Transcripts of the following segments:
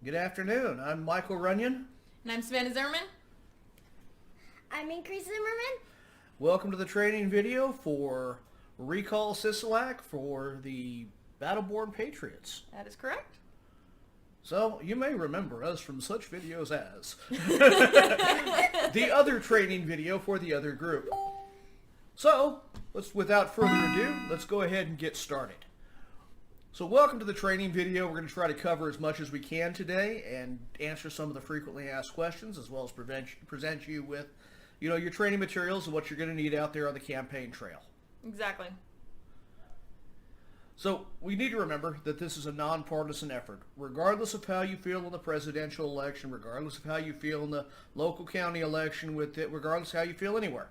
Good afternoon. I'm Michael Runyon. And I'm Savannah Zimmerman. I'm Increase Zimmerman. Welcome to the training video for Recall Sisolak for the Battleborn Patriots. That is correct. So, you may remember us from such videos as the other training video for the other group. So, without further ado, let's go ahead and get started. So welcome to the training video. We're going to try to cover as much as we can today and answer some of the frequently asked questions, as well as present you with, your training materials and what you're going to need out there on the campaign trail. Exactly. So we need to remember that this is a nonpartisan effort. Regardless of how you feel in the presidential election, regardless of how you feel in the local county election, regardless of how you feel anywhere,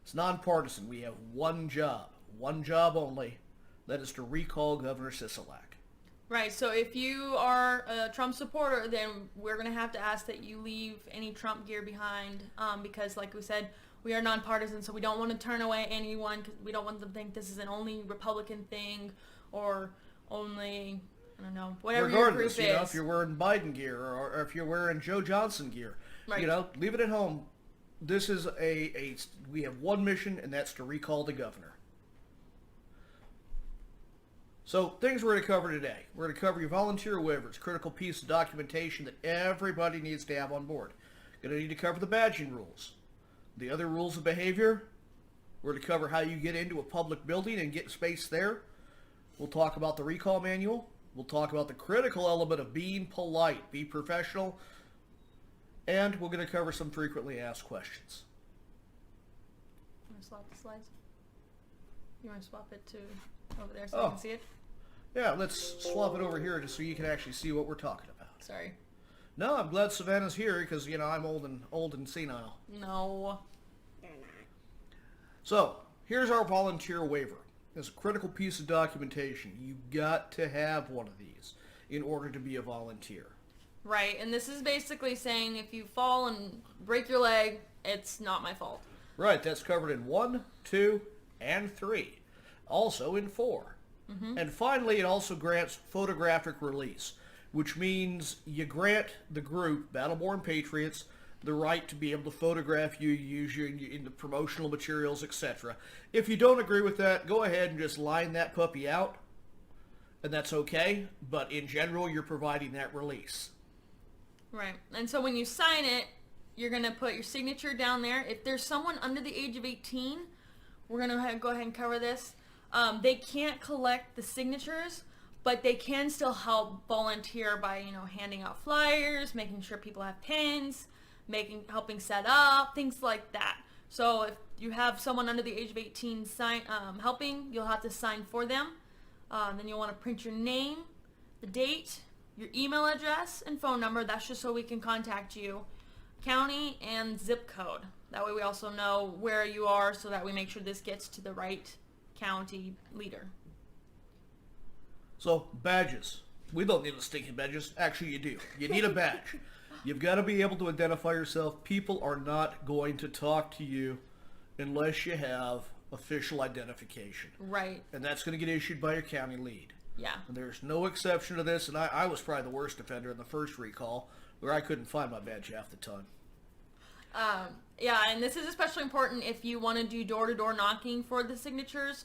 it's nonpartisan. We have one job only. That is to recall Governor Sisolak. Right, so if you are a Trump supporter, then we're going to have to ask that you leave any Trump gear behind because, like we said, we are nonpartisan, so we don't want to turn away anyone because we don't want them to think this is an only Republican thing or only, I don't know, whatever your group is. Regardless, if you're wearing Biden gear or if you're wearing Joe Johnson gear, right. Leave it at home. This is we have one mission, and that's to recall the governor. So, things we're going to cover today. We're going to cover your volunteer waivers, critical piece of documentation that everybody needs to have on board. Going to need to cover the badging rules. The other rules of behavior, we're going to cover how you get into a public building and get space there. We'll talk about the recall manual. We'll talk about the critical element of being polite, be professional. And we're going to cover some frequently asked questions. You want to swap the slides? You want to swap it to over there so I can see it? Yeah, let's swap it over here just so you can actually see what we're talking about. Sorry. No, I'm glad Savannah's here because, I'm old and senile. No. They're not. So, here's our volunteer waiver. It's a critical piece of documentation. You've got to have one of these in order to be a volunteer. Right, and this is basically saying if you fall and break your leg, it's not my fault. Right, that's covered in 1, 2, and 3. Also in 4. Mm-hmm. And finally, it also grants photographic release, which means you grant the group, Battleborn Patriots, the right to be able to photograph you, use you in the promotional materials, etc. If you don't agree with that, go ahead and just line that puppy out, and that's okay. But in general, you're providing that release. Right, and so when you sign it, you're going to put your signature down there. If there's someone under the age of 18, we're going to go ahead and cover this. They can't collect the signatures, but they can still help volunteer by, handing out flyers, making sure people have pens, helping set up, things like that. So if you have someone under the age of 18 helping, you'll have to sign for them. Then you'll want to print your name, the date, your email address, and phone number. That's just so we can contact you. County and zip code. That way we also know where you are so that we make sure this gets to the right county leader. So, badges. We don't need a stinking badges. Actually, you do. You need a badge. You've got to be able to identify yourself. People are not going to talk to you unless you have official identification. Right. And that's going to get issued by your county lead. Yeah. And there's no exception to this, and I was probably the worst offender in the first recall, where I couldn't find my badge half the time. Yeah, and this is especially important if you want to do door-to-door knocking for the signatures.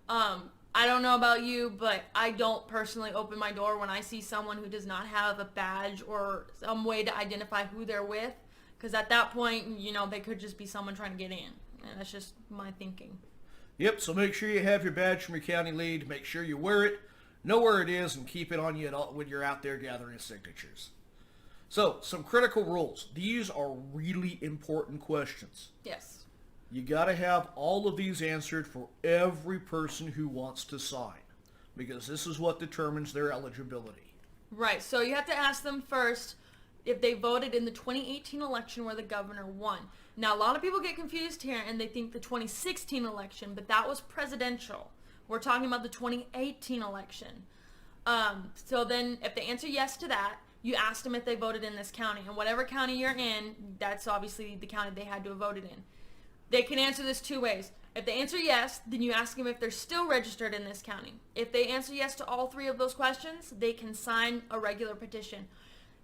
I don't know about you, but I don't personally open my door when I see someone who does not have a badge or some way to identify who they're with, because at that point, they could just be someone trying to get in. And that's just my thinking. Yep, so make sure you have your badge from your county lead. Make sure you wear it, know where it is, and keep it on you when you're out there gathering signatures. So, some critical rules. These are really important questions. Yes. You got to have all of these answered for every person who wants to sign, because this is what determines their eligibility. Right, so you have to ask them first if they voted in the 2018 election where the governor won. Now, a lot of people get confused here and they think the 2016 election, but that was presidential. We're talking about the 2018 election. So then if they answer yes to that, you ask them if they voted in this county. And whatever county you're in, that's obviously the county they had to have voted in. They can answer this two ways. If they answer yes, then you ask them if they're still registered in this county. If they answer yes to all three of those questions, they can sign a regular petition.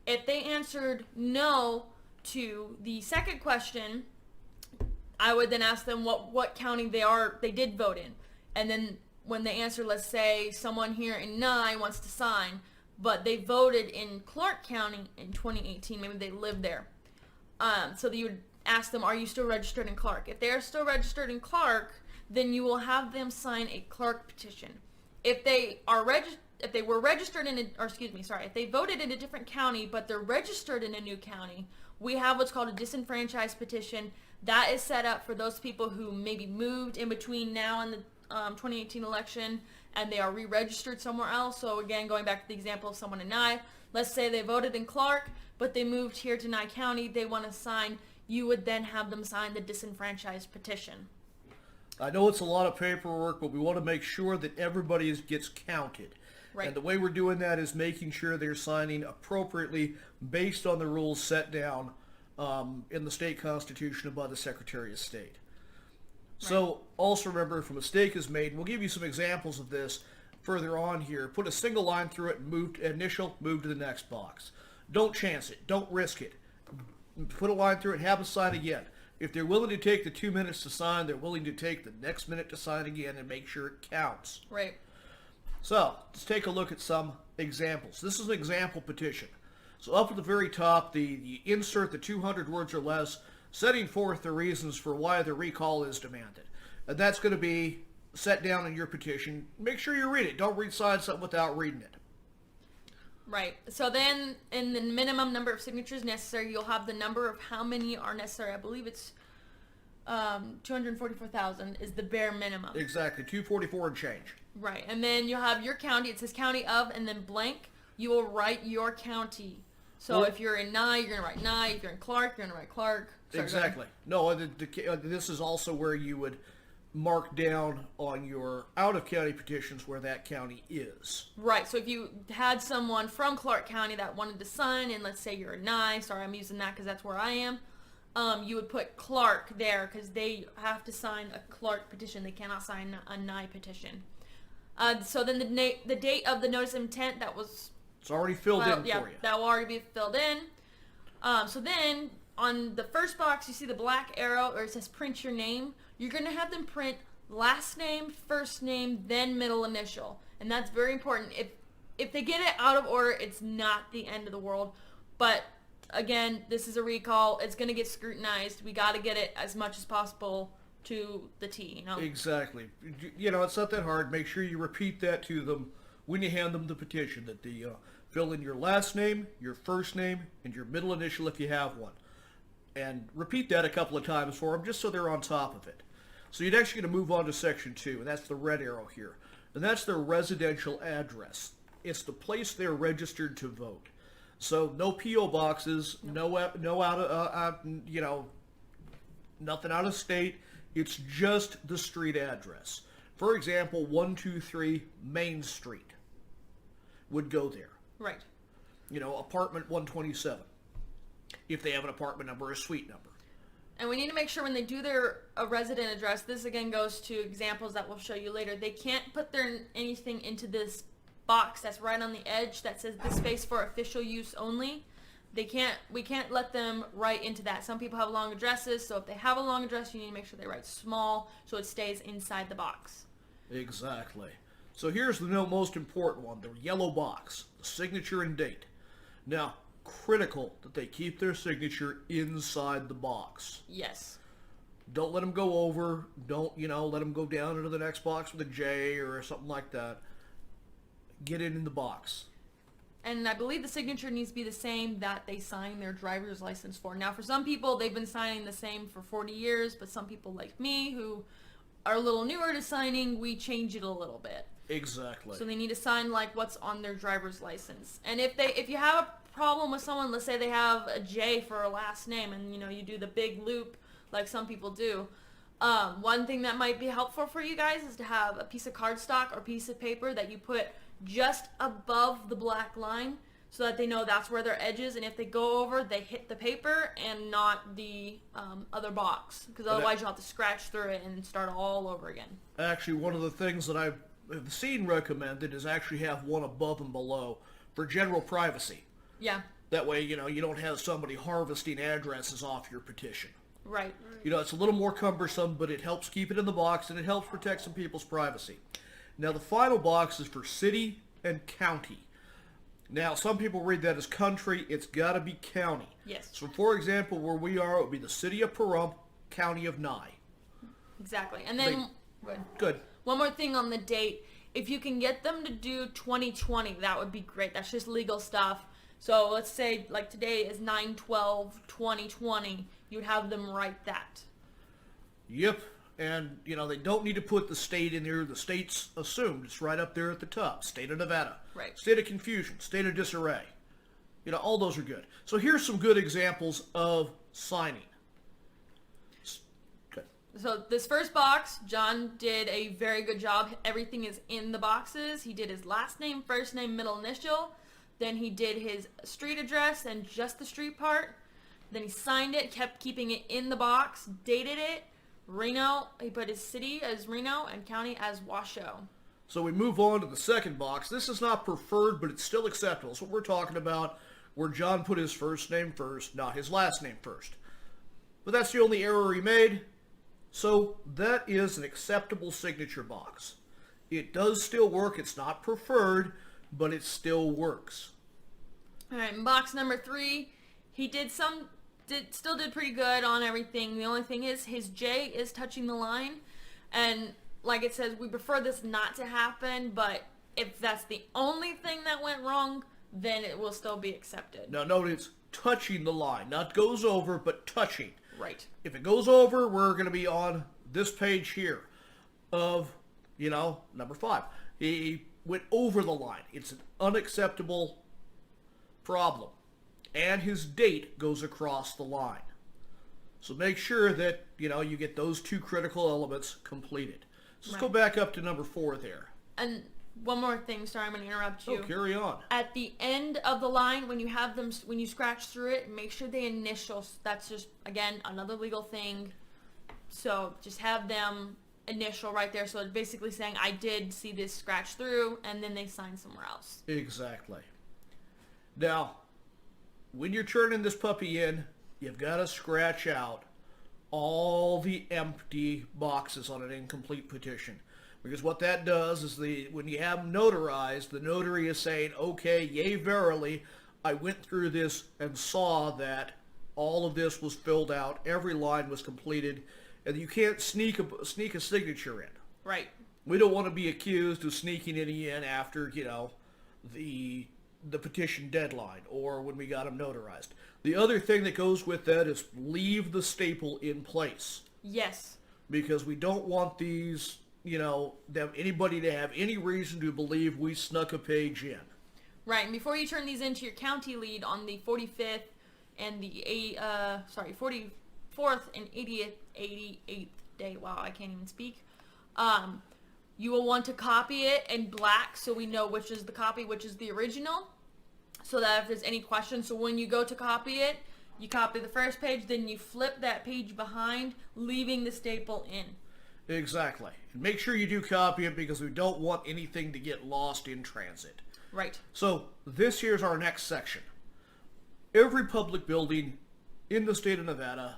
If they answered no to the second question, I would then ask them what county they did vote in. And then when they answer, let's say someone here in Nye wants to sign, but they voted in Clark County in 2018, maybe they lived there. So you would ask them, are you still registered in Clark? If they are still registered in Clark, then you will have them sign a Clark petition. If they voted in a different county, but they're registered in a new county, we have what's called a disenfranchised petition. That is set up for those people who maybe moved in between now and the 2018 election, and they are re-registered somewhere else. So again, going back to the example of someone in Nye, let's say they voted in Clark, but they moved here to Nye County, they want to sign, you would then have them sign the disenfranchised petition. I know it's a lot of paperwork, but we want to make sure that everybody gets counted. Right. And the way we're doing that is making sure they're signing appropriately based on the rules set down in the state constitution and by the Secretary of State. So also remember, if a mistake is made, we'll give you some examples of this further on here. Put a single line through it and move to the next box. Don't chance it. Don't risk it. Put a line through it, have them sign again. If they're willing to take the 2 minutes to sign, they're willing to take the next minute to sign again and make sure it counts. Right. So let's take a look at some examples. This is an example petition. So up at the very top, you insert the 200 words or less, setting forth the reasons for why the recall is demanded. And that's going to be set down in your petition. Make sure you read it. Don't sign something without reading it. Right. So then in the minimum number of signatures necessary, you'll have the number of how many are necessary. I believe it's 244,000 is the bare minimum. Exactly. 244 and change. Right. And then you'll have your county. It says county of and then blank. You will write your county. So if you're in Nye, you're going to write Nye. If you're in Clark, you're going to write Clark. Sorry, exactly. No, this is also where you would mark down on your out-of-county petitions where that county is. Right. So if you had someone from Clark County that wanted to sign, and let's say you're in Nye, sorry, I'm using that because that's where I am, you would put Clark there because they have to sign a Clark petition. They cannot sign a Nye petition. So then the date of the notice of intent, that was... It's already filled in for you. That will already be filled in. So then on the first box, you see the black arrow where it says print your name. You're going to have them print last name, first name, then middle initial. And that's very important. If they get it out of order, it's not the end of the world. But again, this is a recall. It's going to get scrutinized. We got to get it as much as possible to the T, you know? Exactly. You know, it's not that hard. Make sure you repeat that to them when you hand them the petition, that they fill in your last name, your first name, and your middle initial if you have one. And repeat that a couple of times for them just so they're on top of it. So you're actually going to move on to section 2, and that's the red arrow here. And that's their residential address. It's the place they're registered to vote. So no P.O. boxes, no out of, nothing out of state. It's just the street address. For example, 123 Main Street would go there. Right. You know, apartment 127. If they have an apartment number or a suite number. And we need to make sure when they do their resident address, this again goes to examples that we'll show you later, they can't put anything into this box that's right on the edge that says this space for official use only. We can't let them write into that. Some people have long addresses, so if they have a long address, you need to make sure they write small so it stays inside the box. Exactly. So here's the most important one, the yellow box, the signature and date. Now, critical that they keep their signature inside the box. Yes. Don't let them go over. Don't, let them go down into the next box with a J or something like that. Get it in the box. And I believe the signature needs to be the same that they sign their driver's license for. Now, for some people, they've been signing the same for 40 years, but some people like me who are a little newer to signing, we change it a little bit. Exactly. So they need to sign like what's on their driver's license. And if you have a problem with someone, let's say they have a J for a last name, and you do the big loop like some people do. One thing that might be helpful for you guys is to have a piece of cardstock or piece of paper that you put just above the black line so that they know that's where their edge is, and if they go over, they hit the paper and not the other box, because otherwise you'll have to scratch through it and start all over again. Actually, one of the things that I've seen recommended is actually have one above and below for general privacy. Yeah. That way, you don't have somebody harvesting addresses off your petition. Right. It's a little more cumbersome, but it helps keep it in the box, and it helps protect some people's privacy. Now, the final box is for city and county. Now, some people read that as country. It's got to be county. Yes. So, for example, where we are, it would be the city of Pahrump, county of Nye. Exactly. And then, Good. one more thing on the date. If you can get them to do 2020, that would be great. That's just legal stuff. So let's say, like today is 9/12/2020. You would have them write that. Yep. And, they don't need to put the state in there. The state's assumed. It's right up there at the top. State of Nevada. Right. State of confusion. State of disarray. All those are good. So here's some good examples of signing. Good. So this first box, John did a very good job. Everything is in the boxes. He did his last name, first name, middle initial. Then he did his street address and just the street part. Then he signed it, kept keeping it in the box, dated it. Reno, he put his city as Reno and county as Washoe. So we move on to the second box. This is not preferred, but it's still acceptable. It's what we're talking about, where John put his first name first, not his last name first. But that's the only error he made. So that is an acceptable signature box. It does still work. It's not preferred, but it still works. All right, in box number 3, he still did pretty good on everything. The only thing is his J is touching the line, and like it says, we prefer this not to happen, but if that's the only thing that went wrong, then it will still be accepted. Now note it's touching the line, not goes over, but touching. Right. If it goes over, we're going to be on this page here of, number 5. He went over the line. It's an unacceptable problem. And his date goes across the line. So make sure that, you get those 2 critical elements completed. So let's go back up to number 4 there. And one more thing, sorry, I'm going to interrupt you. Oh, carry on. At the end of the line, when you scratch through it, make sure they initial. That's just, again, another legal thing. So just have them initial right there. So it's basically saying, I did see this scratch through, and then they sign somewhere else. Exactly. Now, when you're turning this puppy in, you've got to scratch out all the empty boxes on an incomplete petition. Because what that does is when you have them notarized, the notary is saying, okay, yea, verily, I went through this and saw that all of this was filled out, every line was completed, and you can't sneak a signature in. Right. We don't want to be accused of sneaking it in after, the petition deadline or when we got them notarized. The other thing that goes with that is leave the staple in place. Yes. Because we don't want these, anybody to have any reason to believe we snuck a page in. Right, and before you turn these into your county lead on the 45th and the 44th and 88th day, wow, I can't even speak, you will want to copy it in black so we know which is the copy, which is the original, so that if there's any questions, so when you go to copy it, you copy the first page, then you flip that page behind, leaving the staple in. Exactly. And make sure you do copy it because we don't want anything to get lost in transit. Right. So this here's our next section. Every public building in the state of Nevada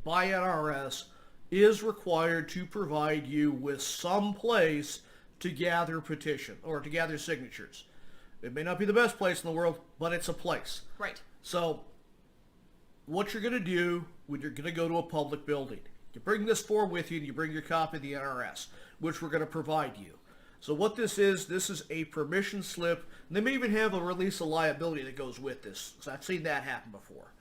by NRS is required to provide you with some place to gather petition or to gather signatures. It may not be the best place in the world, but it's a place. Right. So what you're going to do when you're going to go to a public building, you bring this form with you and you bring your copy of the NRS, which we're going to provide you. So what this is a permission slip. And they may even have a release of liability that goes with this. So I've seen that happen before.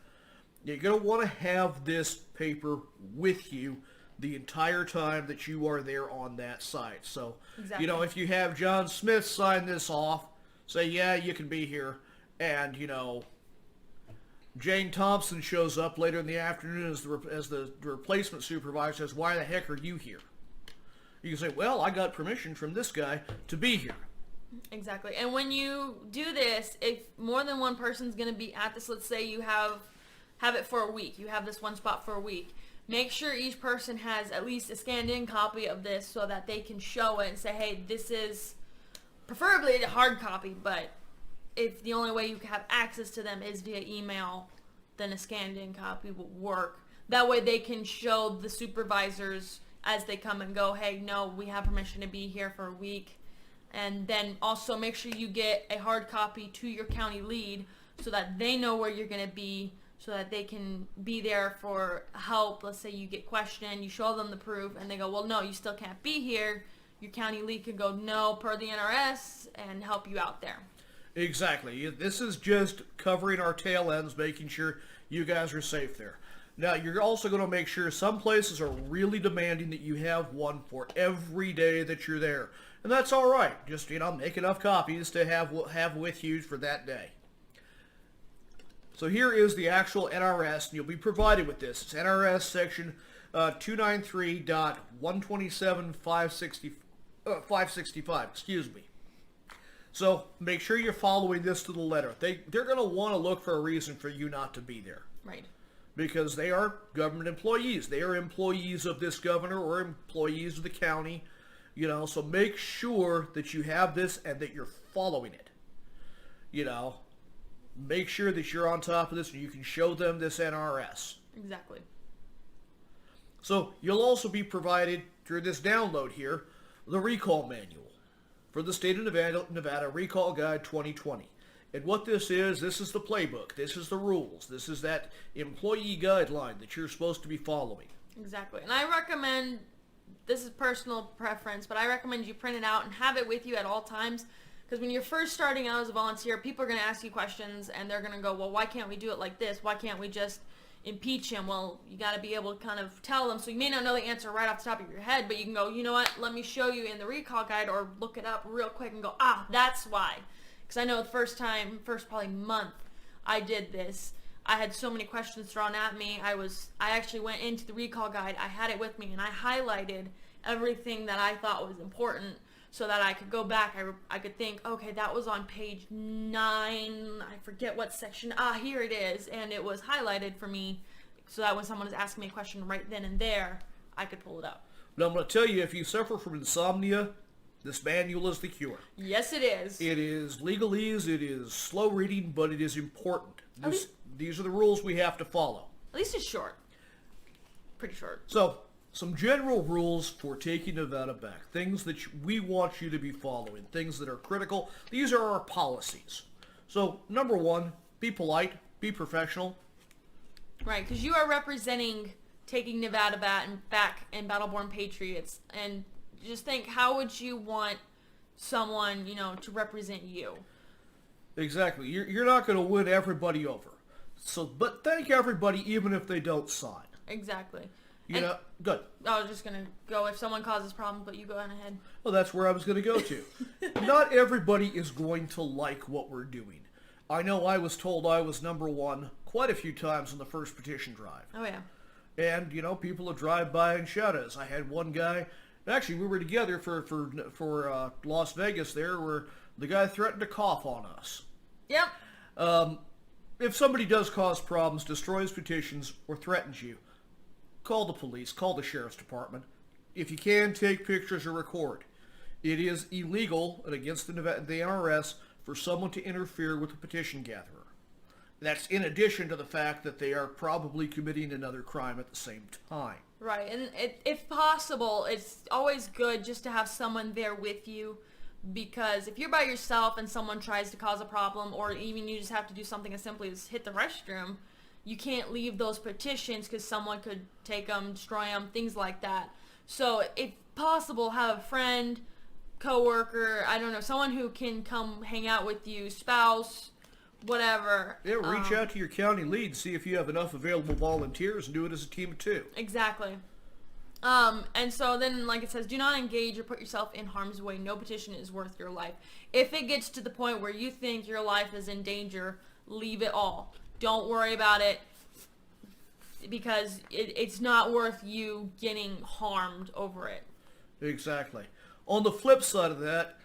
You're going to want to have this paper with you the entire time that you are there on that site. So, Exactly. If you have John Smith sign this off, say, yeah, you can be here. And, Jane Thompson shows up later in the afternoon as the replacement supervisor, says, why the heck are you here? You can say, well, I got permission from this guy to be here. Exactly. And when you do this, if more than one person's going to be at this, let's say you have it for a week. You have this one spot for a week. Make sure each person has at least a scanned-in copy of this so that they can show it and say, hey, this is preferably a hard copy, but if the only way you can have access to them is via email, then a scanned in copy will work. That way they can show the supervisors as they come and go, hey, no, we have permission to be here for a week. And then also make sure you get a hard copy to your county lead so that they know where you're going to be, so that they can be there for help. Let's say you get questioned, you show them the proof, and they go, well, no, you still can't be here. Your county lead can go, no, per the NRS, and help you out there. Exactly. This is just covering our tail ends, making sure you guys are safe there. Now, you're also going to make sure some places are really demanding that you have one for every day that you're there. And that's all right. Just, make enough copies to have with you for that day. So here is the actual NRS, and you'll be provided with this. It's NRS section 293.127.565, excuse me. So make sure you're following this to the letter. They're going to want to look for a reason for you not to be there. Right. Because they are government employees. They are employees of this governor or employees of the county. So make sure that you have this and that you're following it. Make sure that you're on top of this and you can show them this NRS. Exactly. So you'll also be provided through this download here, the recall manual for the state of Nevada Recall Guide 2020. And what this is the playbook. This is the rules. This is that employee guideline that you're supposed to be following. Exactly. And I recommend, this is personal preference, but I recommend you print it out and have it with you at all times. Because when you're first starting out as a volunteer, people are going to ask you questions and they're going to go, well, why can't we do it like this? Why can't we just impeach him? Well, you got to be able to kind of tell them. So you may not know the answer right off the top of your head, but you can go, you know what, let me show you in the recall guide, or look it up real quick and go, that's why. Because I know the first probably month I did this, I had so many questions thrown at me. I actually went into the recall guide, I had it with me, and I highlighted everything that I thought was important so that I could go back. I could think, okay, that was on page 9, I forget what section, here it is, and it was highlighted for me so that when someone is asking me a question right then and there, I could pull it up. Now I'm going to tell you, if you suffer from insomnia, this manual is the cure. Yes, it is. It is legalese, it is slow reading, but it is important. These are the rules we have to follow. At least it's short. Pretty short. So, some general rules for taking Nevada back. Things that we want you to be following. Things that are critical. These are our policies. So, number 1, be polite, be professional. Right, because you are representing taking Nevada back in Battleborn Patriots, and just think, how would you want someone, to represent you? Exactly. You're not going to win everybody over. But thank everybody, even if they don't sign. Exactly. Good. I was just going to go, if someone causes problems, but you go on ahead. Well, that's where I was going to go to. Not everybody is going to like what we're doing. I know I was told I was number 1 quite a few times on the first petition drive. Oh, yeah. And, people would drive by and shout at us. I had one guy, actually we were together for Las Vegas there, where the guy threatened to cough on us. Yep. If somebody does cause problems, destroys petitions, or threatens you, call the police, call the sheriff's department. If you can, take pictures or record. It is illegal and against the NRS for someone to interfere with a petition gatherer. That's in addition to the fact that they are probably committing another crime at the same time. Right, and if possible, it's always good just to have someone there with you, because if you're by yourself and someone tries to cause a problem, or even you just have to do something as simply as hit the restroom, you can't leave those petitions because someone could take them, destroy them, things like that. So if possible, have a friend, coworker, I don't know, someone who can come hang out with you, spouse, whatever. Yeah, reach out to your county lead, see if you have enough available volunteers, and do it as a team of 2. Exactly. And so then, like it says, do not engage or put yourself in harm's way. No petition is worth your life. If it gets to the point where you think your life is in danger, leave it all. Don't worry about it, because it's not worth you getting harmed over it. Exactly. On the flip side of that,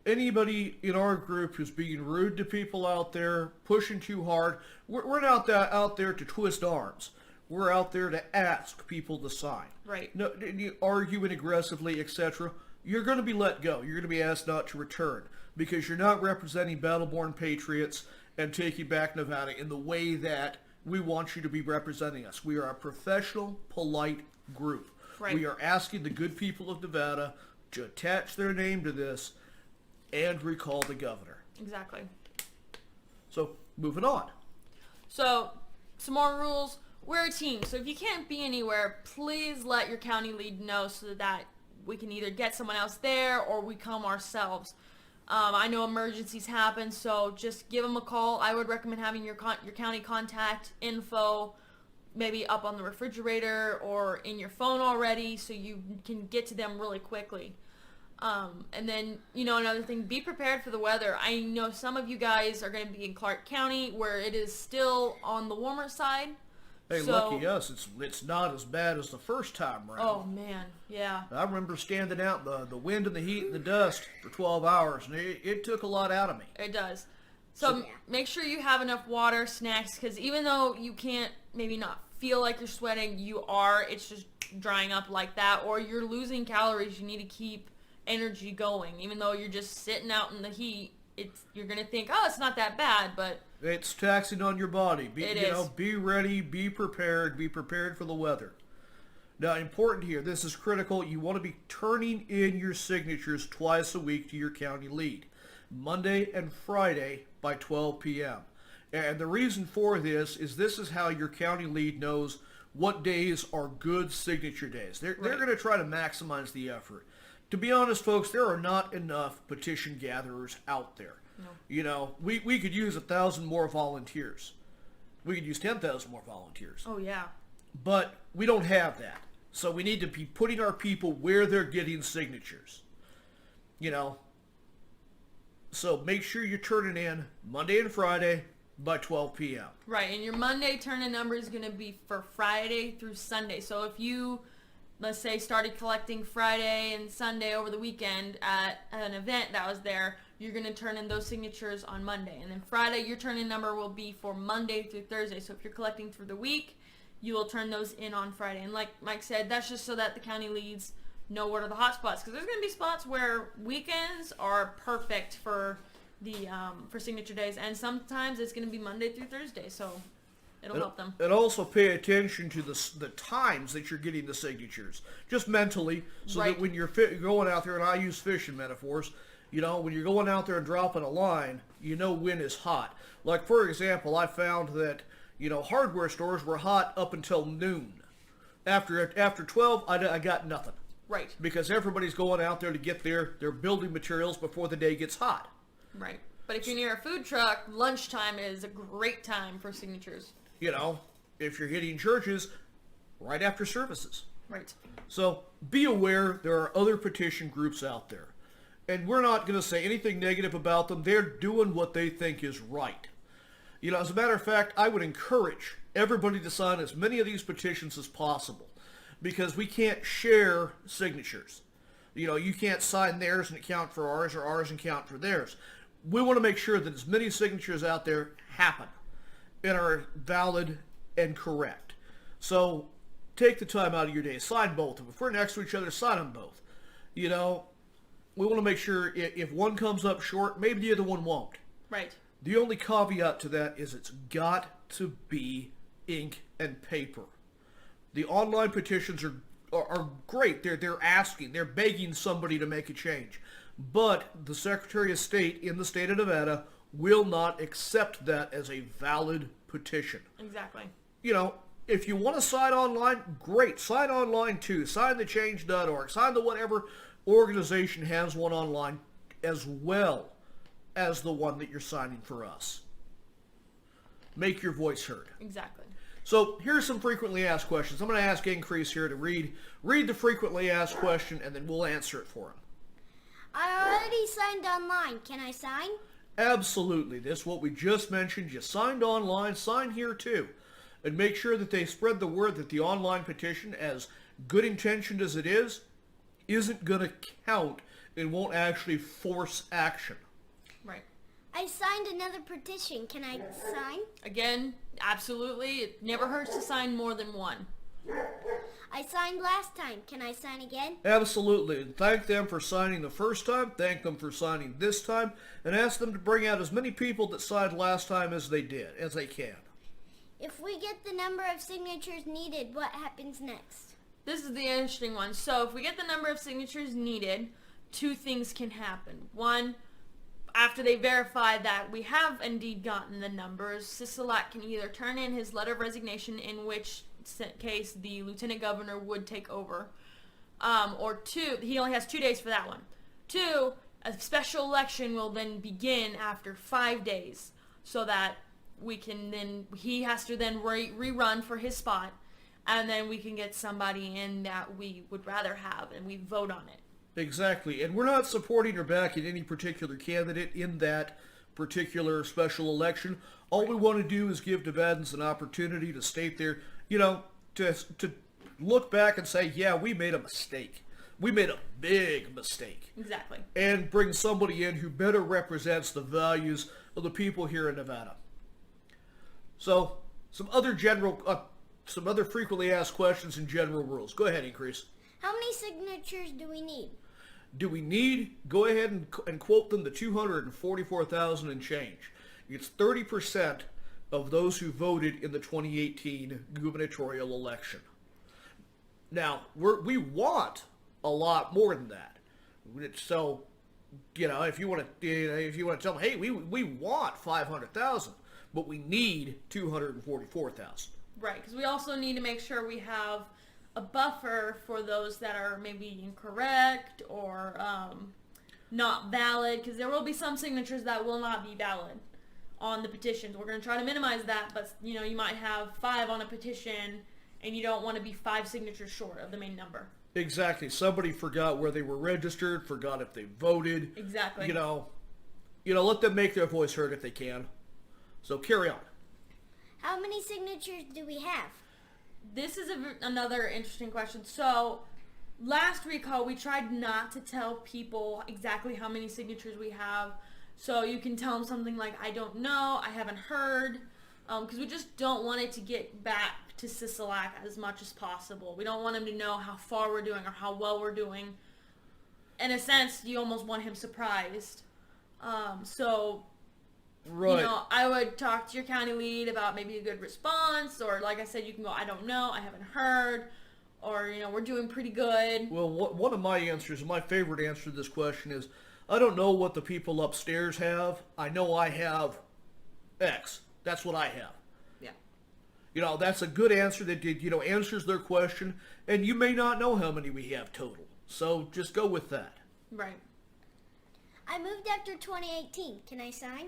anybody in our group who's being rude to people out there, pushing too hard, we're not out there to twist arms. We're out there to ask people to sign. Right. No, arguing aggressively, etc. you're going to be let go. You're going to be asked not to return because you're not representing Battle-Born Patriots and Taking Back Nevada in the way that we want you to be representing us. We are a professional, polite group. Right. We are asking the good people of Nevada to attach their name to this and recall the governor. Exactly. So, moving on. So, some more rules. We're a team, so if you can't be anywhere, please let your county lead know so that we can either get someone else there or we come ourselves. I know emergencies happen, so just give them a call. I would recommend having your county contact info maybe up on the refrigerator or in your phone already so you can get to them really quickly. And then, another thing, be prepared for the weather. I know some of you guys are going to be in Clark County where it is still on the warmer side. Hey, lucky us, it's not as bad as the first time around. Oh, man, yeah. I remember standing out the wind and the heat and the dust for 12 hours, and it took a lot out of me. It does. So make sure you have enough water, snacks, because even though you can't maybe not feel like you're sweating, you are. It's just drying up like that, or you're losing calories. You need to keep energy going. Even though you're just sitting out in the heat, you're going to think, oh, it's not that bad, but... It's taxing on your body. It is. Be ready, be prepared for the weather. Now, important here, this is critical. You want to be turning in your signatures twice a week to your county lead, Monday and Friday by 12 p.m. And the reason for this is how your county lead knows what days are good signature days. They're going to try to maximize the effort. To be honest, folks, there are not enough petition gatherers out there. No. We could use 1,000 more volunteers. We could use 10,000 more volunteers. Oh, yeah. But we don't have that. So we need to be putting our people where they're getting signatures. So make sure you're turning in Monday and Friday by 12 p.m. Right, and your Monday turn-in number is going to be for Friday through Sunday. So if you, let's say, started collecting Friday and Sunday over the weekend at an event that was there, you're going to turn in those signatures on Monday. And then Friday, your turn-in number will be for Monday through Thursday. So if you're collecting through the week, you will turn those in on Friday. And like Mike said, that's just so that the county leads know what are the hot spots. Because there's going to be spots where weekends are perfect for the for signature days. And sometimes it's going to be Monday through Thursday. So it'll help them. And also pay attention to the times that you're getting the signatures. Just mentally, so that when you're going out there, and I use fishing metaphors, when you're going out there and dropping a line, when is hot. Like, for example, I found that, hardware stores were hot up until noon. After 12, I got nothing. Right. Because everybody's going out there to get their building materials before the day gets hot. Right. But if you're near a food truck, lunchtime is a great time for signatures. If you're hitting churches, right after services. Right. So be aware there are other petition groups out there. And we're not going to say anything negative about them. They're doing what they think is right. As a matter of fact, I would encourage everybody to sign as many of these petitions as possible because we can't share signatures. You can't sign theirs and count for ours or ours and count for theirs. We want to make sure that as many signatures out there happen and are valid and correct. So take the time out of your day. Sign both of them. If we're next to each other, sign them both. We want to make sure if one comes up short, maybe the other one won't. Right. The only caveat to that is it's got to be ink and paper. The online petitions are great. They're asking, they're begging somebody to make a change. But the Secretary of State in the state of Nevada will not accept that as a valid petition. Exactly. If you want to sign online, great. Sign online too. Sign the change.org. Sign the whatever organization has one online as well as the one that you're signing for us. Make your voice heard. Exactly. So here's some frequently asked questions. I'm going to ask Increase here to read the frequently asked question, and then we'll answer it for him. I already signed online. Can I sign? Absolutely. This is what we just mentioned. You signed online. Sign here too. And make sure that they spread the word that the online petition, as good intentioned as it is, isn't going to count and won't actually force action. Right. I signed another petition. Can I sign? Again, absolutely. It never hurts to sign more than one. I signed last time. Can I sign again? Absolutely. And thank them for signing the first time, thank them for signing this time, and ask them to bring out as many people that signed last time as they can. If we get the number of signatures needed, what happens next? This is the interesting one. So if we get the number of signatures needed, two things can happen. One, after they verify that we have indeed gotten the numbers, Sisolak can either turn in his letter of resignation, in which case the lieutenant governor would take over, or two, he only has 2 days for that one. Two, a special election will then begin after 5 days, so that he has to then rerun for his spot, and then we can get somebody in that we would rather have, and we vote on it. Exactly, and we're not supporting or backing any particular candidate in that particular special election. All we want to do is give Nevadans an opportunity to state their, to look back and say, yeah, we made a mistake. We made a big mistake. Exactly. And bring somebody in who better represents the values of the people here in Nevada. So, some other frequently asked questions and general rules. Go ahead, Increase. How many signatures do we need? Go ahead and quote them the 244,000 and change. It's 30% of those who voted in the 2018 gubernatorial election. Now, we want a lot more than that. So, if you want to tell them, hey, we want 500,000, but we need 244,000. Right, because we also need to make sure we have a buffer for those that are maybe incorrect or not valid, because there will be some signatures that will not be valid on the petitions. We're going to try to minimize that, but you might have 5 on a petition and you don't want to be 5 signatures short of the main number. Exactly. Somebody forgot where they were registered, forgot if they voted. Exactly. Let them make their voice heard if they can. So carry on. How many signatures do we have? This is another interesting question. So, last recall, we tried not to tell people exactly how many signatures we have. So, you can tell them something like, I don't know, I haven't heard, because we just don't want it to get back to Sisolak as much as possible. We don't want him to know how far we're doing or how well we're doing. In a sense, you almost want him surprised. Right. I would talk to your county lead about maybe a good response, or like I said, you can go, I don't know, I haven't heard, or, we're doing pretty good. Well, one of my answers, my favorite answer to this question is, I don't know what the people upstairs have. I know I have X. That's what I have. Yeah. That's a good answer that, answers their question, and you may not know how many we have total. So just go with that. Right. I moved after 2018. Can I sign?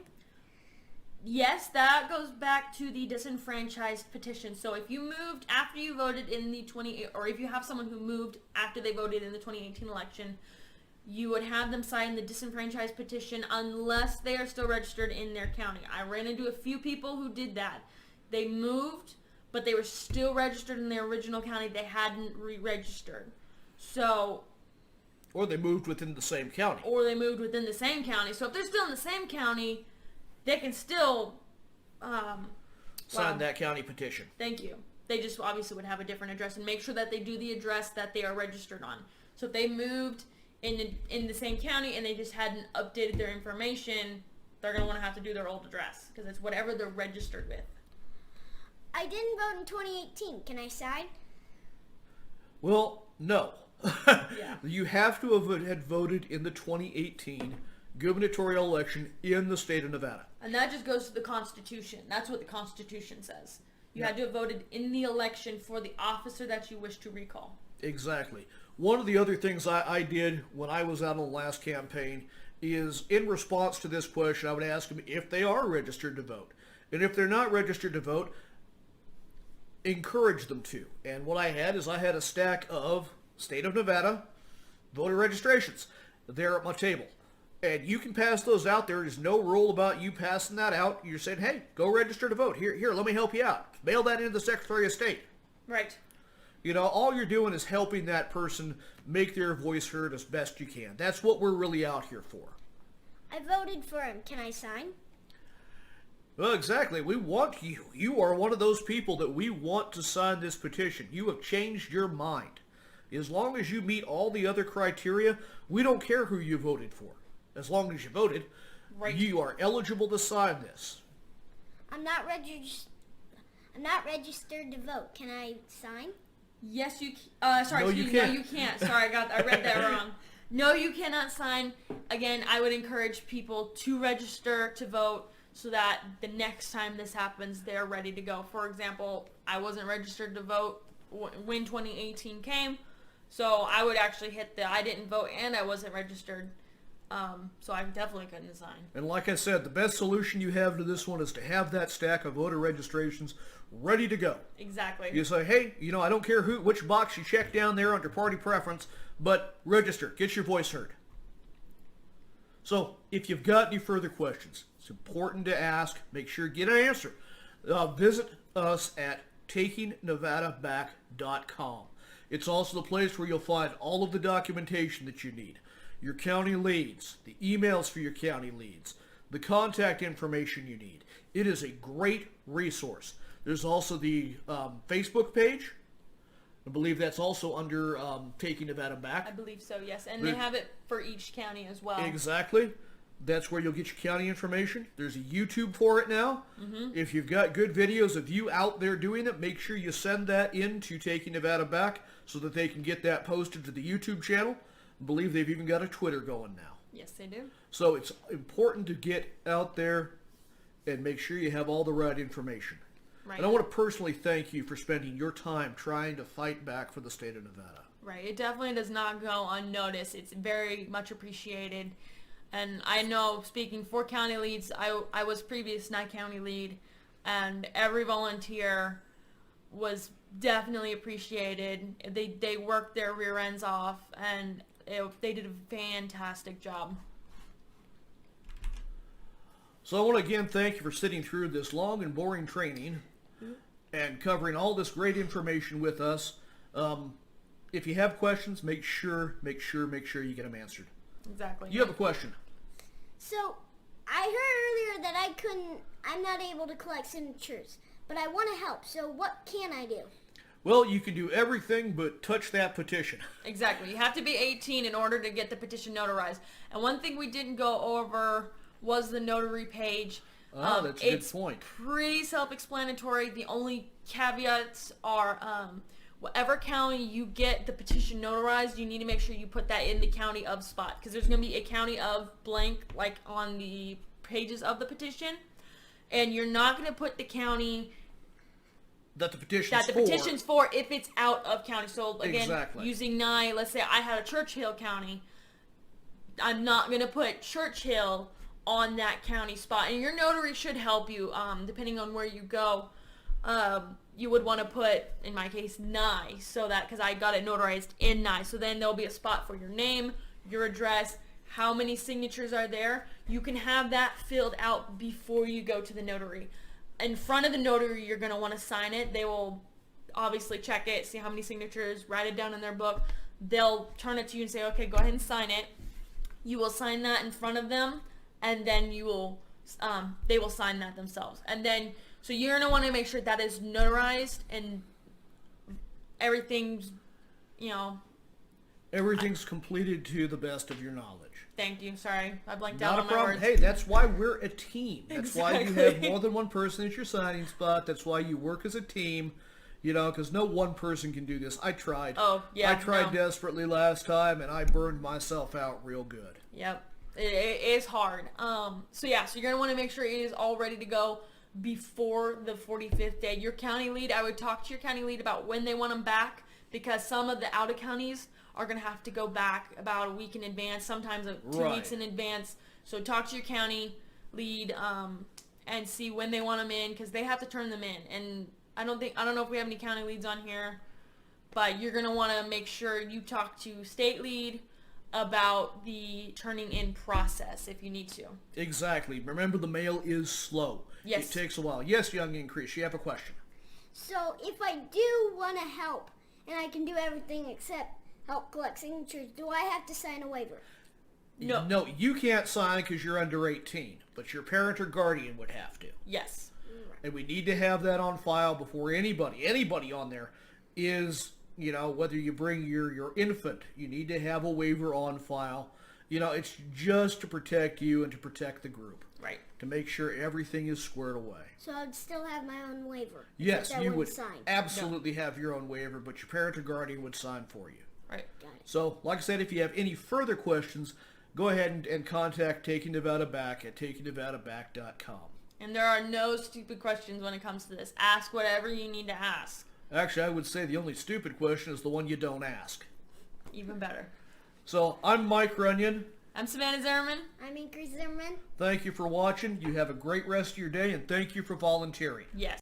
Yes, that goes back to the disenfranchised petition. So if you moved after you voted in the or if you have someone who moved after they voted in the 2018 election, you would have them sign the disenfranchised petition unless they are still registered in their county. I ran into a few people who did that. They moved, but they were still registered in their original county. They hadn't re-registered. Or they moved within the same county. So if they're still in the same county, they can still sign that county petition. Thank you. They just obviously would have a different address, and make sure that they do the address that they are registered on. So if they moved in the same county and they just hadn't updated their information, they're going to want to have to do their old address, because it's whatever they're registered with. I didn't vote in 2018. Can I sign? Well, no. Yeah. You have to have voted in the 2018 gubernatorial election in the state of Nevada. And that just goes to the Constitution. That's what the Constitution says. You had to have voted in the election for the officer that you wish to recall. Exactly. One of the other things I did when I was out on the last campaign is, in response to this question, I would ask them if they are registered to vote. And if they're not registered to vote, encourage them to. And what I had a stack of state of Nevada voter registrations there at my table. And you can pass those out. There is no rule about you passing that out. You're saying, hey, go register to vote. Here, let me help you out. Mail that into the Secretary of State. Right. All you're doing is helping that person make their voice heard as best you can. That's what we're really out here for. I voted for him. Can I sign? Well, exactly. We want you. You are one of those people that we want to sign this petition. You have changed your mind. As long as you meet all the other criteria, we don't care who you voted for. As long as you voted, Right. you are eligible to sign this. I'm not registered. I'm not registered to vote. Can I sign? Yes, you. Sorry, No, excuse you me. can't. No, you can't. Sorry, I read that wrong. No, you cannot sign. Again, I would encourage people to register to vote so that the next time this happens, they're ready to go. For example, I wasn't registered to vote when 2018 came, so I would actually hit the I didn't vote and I wasn't registered. So I definitely couldn't sign. And like I said, the best solution you have to this one is to have that stack of voter registrations ready to go. Exactly. You say, hey, I don't care which box you check down there under party preference, but register. Get your voice heard. So if you've got any further questions, it's important to ask. Make sure you get an answer. Visit us at takingnevadaback.com. It's also the place where you'll find all of the documentation that you need. Your county leads, the emails for your county leads, the contact information you need. It is a great resource. There's also the Facebook page. I believe that's also under Taking Nevada Back. I believe so, yes. And they have it for each county as well. Exactly. That's where you'll get your county information. There's a YouTube for it now. Mm-hmm. If you've got good videos of you out there doing it, make sure you send that in to Taking Nevada Back so that they can get that posted to the YouTube channel. I believe they've even got a Twitter going now. Yes, they do. So it's important to get out there and make sure you have all the right information. Right. And I want to personally thank you for spending your time trying to fight back for the state of Nevada. Right. It definitely does not go unnoticed. It's very much appreciated. And I know, speaking for county leads, I was previous Nye County lead, and every volunteer was definitely appreciated. They worked their rear ends off, and they did a fantastic job. So I want to again thank you for sitting through this long and boring training and covering all this great information with us. If you have questions, make sure you get them answered. Exactly. You have a question. So, I heard earlier that I'm not able to collect signatures, but I want to help. So, what can I do? Well, you can do everything but touch that petition. Exactly. You have to be 18 in order to get the petition notarized. And one thing we didn't go over was the notary page. That's a good point. It's pretty self-explanatory. The only caveats are whatever county you get the petition notarized, you need to make sure you put that in the county of spot, because there's going to be a county of blank like on the pages of the petition, and you're not going to put the county that the petition's for if it's out of county. So again, exactly. Using Nye, let's say I had a Churchill County, I'm not going to put Churchill on that county spot, and your notary should help you depending on where you go. You would want to put, in my case, Nye, so that, because I got it notarized in Nye, so then there'll be a spot for your name, your address, how many signatures are there. You can have that filled out before you go to the notary. In front of the notary, you're going to want to sign it. They will obviously check it, see how many signatures, write it down in their book. They'll turn it to you and say, okay, go ahead and sign it. You will sign that in front of them, and then you will, they will sign that themselves. And then, so you're going to want to make sure that is notarized and everything's, everything's completed to the best of your knowledge. Thank you. Sorry, I blanked Not out a on my problem. words. Hey, that's why we're a team. That's why you have Exactly. more than one person at your signing spot. That's why you work as a team. Because no one person can do this. I tried. Oh, yeah. I tried no. desperately last time, and I burned myself out real good. Yep. It is hard. So you're going to want to make sure it is all ready to go before the 45th day. Your county lead, I would talk to your county lead about when they want them back, because some of the out of counties are going to have to go back about a week in advance, sometimes 2 Right. weeks in advance. So talk to your county lead and see when they want them in, because they have to turn them in. And I don't know if we have any county leads on here, but you're going to want to make sure you talk to state lead about the turning in process if you need to. Exactly. Remember, the mail is slow. Yes. It takes a while. Yes, Young Increase, you have a question. So, if I do want to help, and I can do everything except help collect signatures, do I have to sign a waiver? No. No, you can't sign because you're under 18, but your parent or guardian would have to. Yes. And we need to have that on file before anybody on there is, whether you bring your infant, you need to have a waiver on file. It's just to protect you and to protect the group. Right. To make sure everything is squared away. So I'd still have my own waiver. Yes, I you would sign. absolutely have your own waiver, but your parent or guardian would sign for you. Right. Got it. So, like I said, if you have any further questions, go ahead and contact Taking Nevada Back at takingnevadaback.com. And there are no stupid questions when it comes to this. Ask whatever you need to ask. Actually, I would say the only stupid question is the one you don't ask. Even better. So, I'm Mike Runyon. I'm Savannah Zimmerman. I'm Ingrid Zimmerman. Thank you for watching. You have a great rest of your day, and thank you for volunteering. Yes.